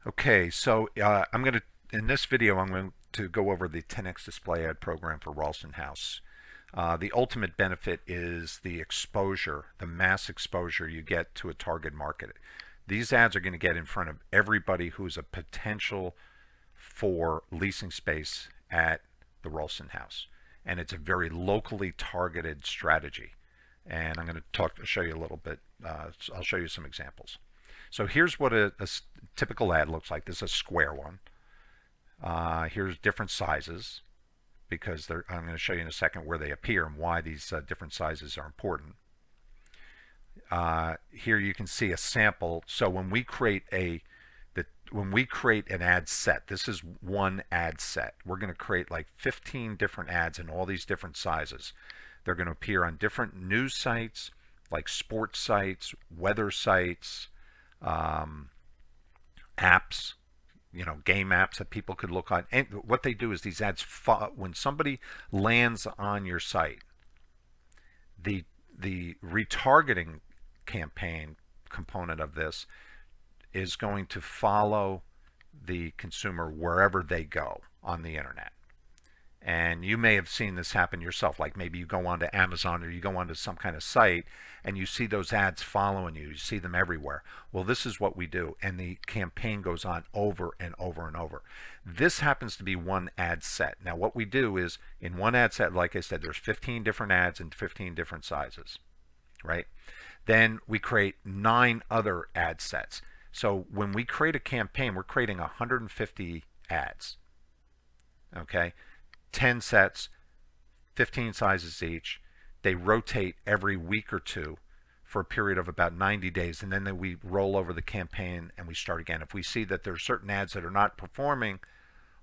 Okay, so in this video, I'm going to go over the 10x display ad program for Roulston House. The ultimate benefit is the exposure, the mass exposure you get to a target market. These ads are going to get in front of everybody who's a potential for leasing space at the Roulston House. And it's a very locally targeted strategy. And I'm going to show you a little bit. I'll show you some examples. So here's what a typical ad looks like. This is a square one. Here's different sizes because I'm going to show you in a second where they appear and why these different sizes are important. Here you can see a sample. So when we create an ad set, this is one ad set. We're going to create like 15 different ads in all these different sizes. They're going to appear on different news sites, like sports sites, weather sites, apps, game apps that people could look on. And what they do is these ads, when somebody lands on your site, the retargeting campaign component of this is going to follow the consumer wherever they go on the internet. And you may have seen this happen yourself, like maybe you go onto Amazon or you go onto some kind of site and you see those ads following you. You see them everywhere. Well, this is what we do, and the campaign goes on over and over and over. This happens to be one ad set. Now, what we do is in one ad set, like I said, there's 15 different ads in 15 different sizes, right? Then we create 9 other ad sets. So when we create a campaign, we're creating 150 ads, okay? 10 sets, 15 sizes each. They rotate every week or two for a period of about 90 days, and then we roll over the campaign and we start again. If we see that there are certain ads that are not performing,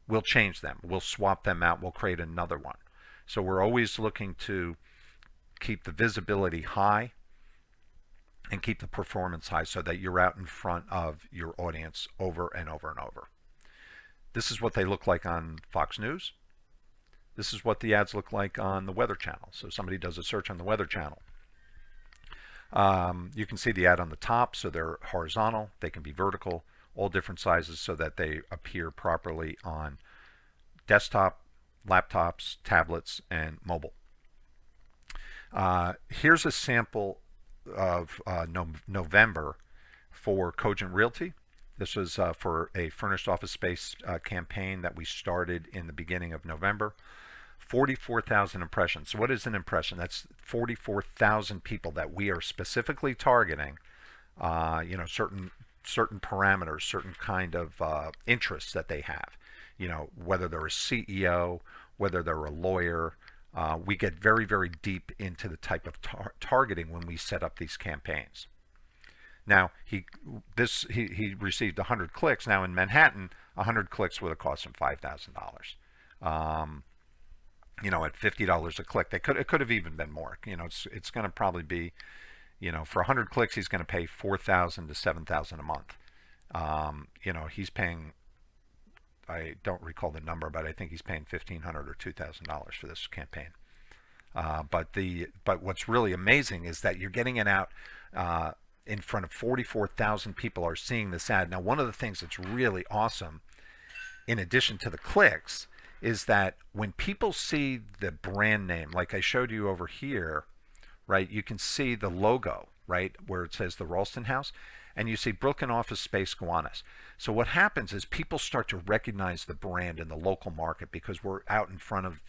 we'll change them. We'll swap them out. We'll create another one. So we're always looking to keep the visibility high and keep the performance high so that you're out in front of your audience over and over and over. This is what they look like on Fox News. This is what the ads look like on the Weather Channel. So somebody does a search on the Weather Channel. You can see the ad on the top, so they're horizontal. They can be vertical, all different sizes so that they appear properly on desktop, laptops, tablets, and mobile. Here's a sample of November for Cogent Realty. This was for a furnished office space campaign that we started in the beginning of November. 44,000 impressions. So what is an impression? That's 44,000 people that we are specifically targeting. Certain parameters, certain kind of interests that they have. Whether they're a CEO, whether they're a lawyer. We get very, very deep into the type of targeting when we set up these campaigns. Now, he received 100 clicks. Now, in Manhattan, 100 clicks would have cost him $5,000. At $50 a click, it could have even been more. It's going to probably be, for 100 clicks, he's going to pay $4,000 to $7,000 a month. He's paying, I don't recall the number, but I think he's paying $1,500 or $2,000 for this campaign. But what's really amazing is that you're getting it out in front of 44,000 people are seeing this ad. Now, one of the things that's really awesome, in addition to the clicks, is that when people see the brand name, like I showed you over here, right, you can see the logo, right, where it says the Roulston House, and you see Brooklyn Office Space Gowanus. So what happens is people start to recognize the brand in the local market because we're out in front of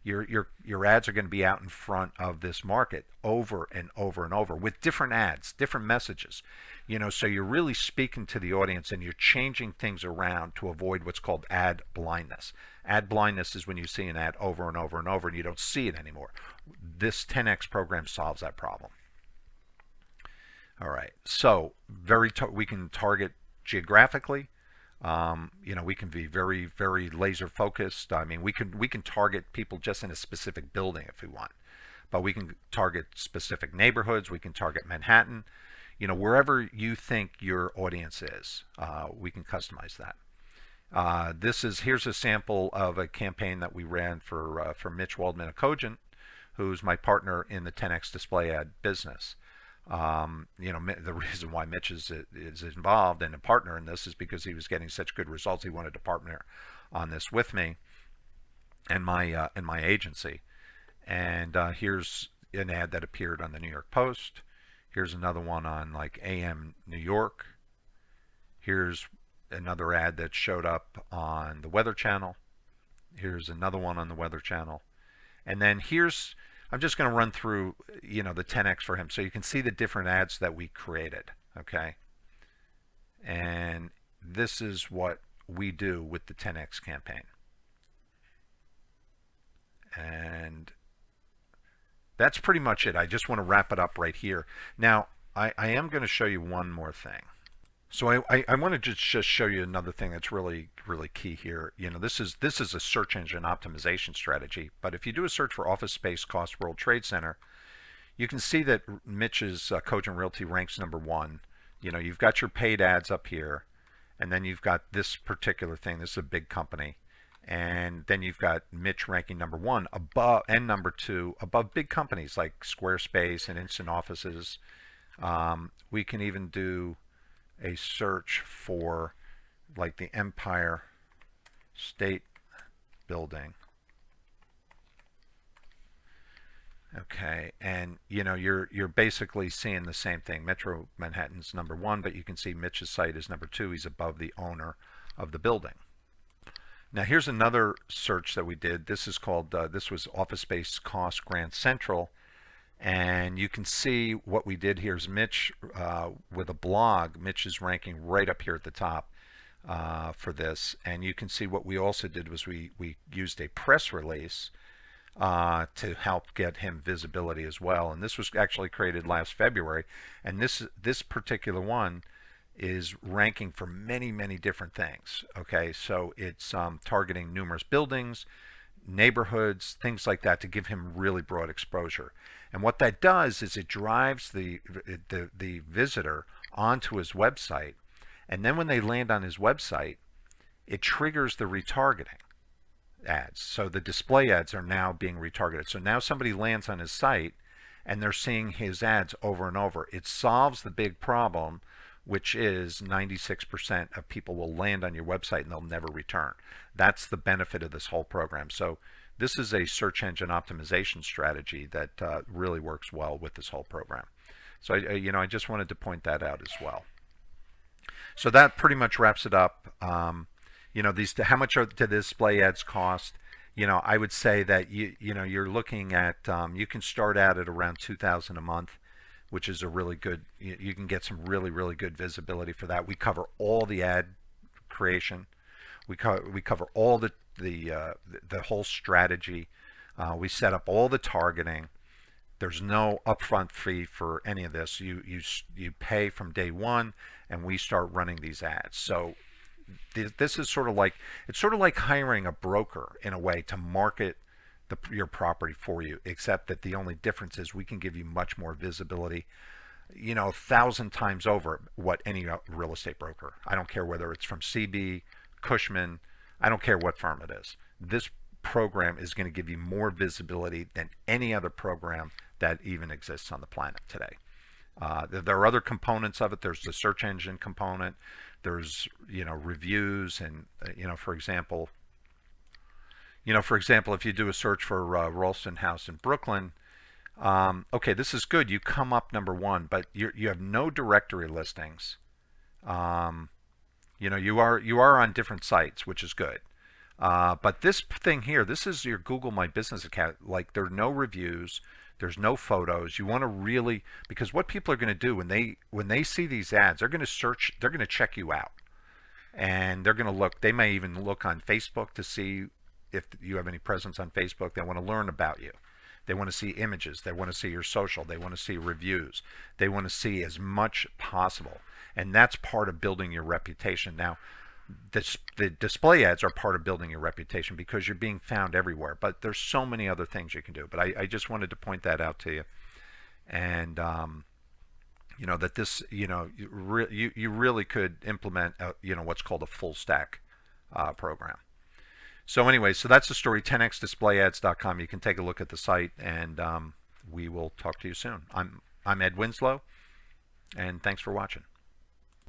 your ads are going to be out in front of this market over and over and over with different ads, different messages. So you're really speaking to the audience and you're changing things around to avoid what's called ad blindness. Ad blindness is when you see an ad over and over and over and you don't see it anymore. This 10x program solves that problem. All right, so we can target geographically. We can be very, very laser focused. I mean, we can target people just in a specific building if we want, but we can target specific neighborhoods. We can target Manhattan. Wherever you think your audience is, we can customize that. Here's a sample of a campaign that we ran for Mitch Waldman of Cogent, who's my partner in the 10x display ad business. The reason why Mitch is involved and a partner in this is because he was getting such good results. He wanted to partner on this with me and my agency. And here's an ad that appeared on the New York Post. Here's another one on like AM New York. Here's another ad that showed up on the Weather Channel. Here's another one on the Weather Channel. And then I'm just going to run through, the 10X for him so you can see the different ads that we created, okay? And this is what we do with the 10X campaign. And that's pretty much it. I just want to wrap it up right here. Now, I am going to show you one more thing. So I want to just show you another thing that's really, really key here. This is a search engine optimization strategy. But if you do a search for office space cost World Trade Center, you can see that Mitch's Cogent Realty ranks #1. You've got your paid ads up here, and then you've got this particular thing. This is a big company. And then you've got Mitch ranking #1 above and #2 above big companies like Squarespace and Instant Offices. We can even do a search for like the Empire State Building. Okay, and you're basically seeing the same thing. Metro Manhattan's #1, but you can see Mitch's site is #2. He's above the owner of the building. Now here's another search that we did. This is called, this was Office Space Cost Grand Central. And you can see what we did here is Mitch, with a blog, Mitch is ranking right up here at the top for this. And you can see what we also did was we used a press release to help get him visibility as well. And this was actually created last February. And this particular one is ranking for many, many different things. Okay, so it's targeting numerous buildings, neighborhoods, things like that to give him really broad exposure. And what that does is it drives the visitor onto his website, and then when they land on his website, it triggers the retargeting ads. So the display ads are now being retargeted. So now somebody lands on his site and they're seeing his ads over and over. It solves the big problem, which is 96% of people will land on your website and they'll never return. That's the benefit of this whole program. So this is a search engine optimization strategy that really works well with this whole program. So I just wanted to point that out as well. So that pretty much wraps it up. How much do the display ads cost? I would say that you're looking at, you can start out at around $2,000 a month, which is a really good, you can get some really, really good visibility for that. We cover all the ad creation. We cover all the whole strategy. We set up all the targeting. There's no upfront fee for any of this. You pay from day one, and we start running these ads. So this is sort of like hiring a broker in a way to market your property for you, except that the only difference is we can give you much more visibility, 1,000 times over what any real estate broker. I don't care whether it's from CB, Cushman, I don't care what firm it is. This program is going to give you more visibility than any other program that even exists on the planet today. There are other components of it. There's the search engine component. There's reviews, and for example, if you do a search for Roulston House in Brooklyn, okay, this is good. You come up #1, but you have no directory listings. You are on different sites, which is good. But this thing here, this is your Google My Business account. Like, there are no reviews, there's no photos. You want to really, because what people are going to do when they see these ads, they're going to search, they're going to check you out, and they're going to look. They may even look on Facebook to see if you have any presence on Facebook. They want to learn about you. They want to see images. They want to see your social. They want to see reviews. They want to see as much possible. And that's part of building your reputation. Now, the display ads are part of building your reputation because you're being found everywhere. But there's so many other things you can do. But I just wanted to point that out to you. And, that this, you really could implement, what's called a full stack program. So anyway, so that's the story, 10xdisplayads.com. You can take a look at the site, and we will talk to you soon. I'm I'm Ed Winslow, and thanks for watching.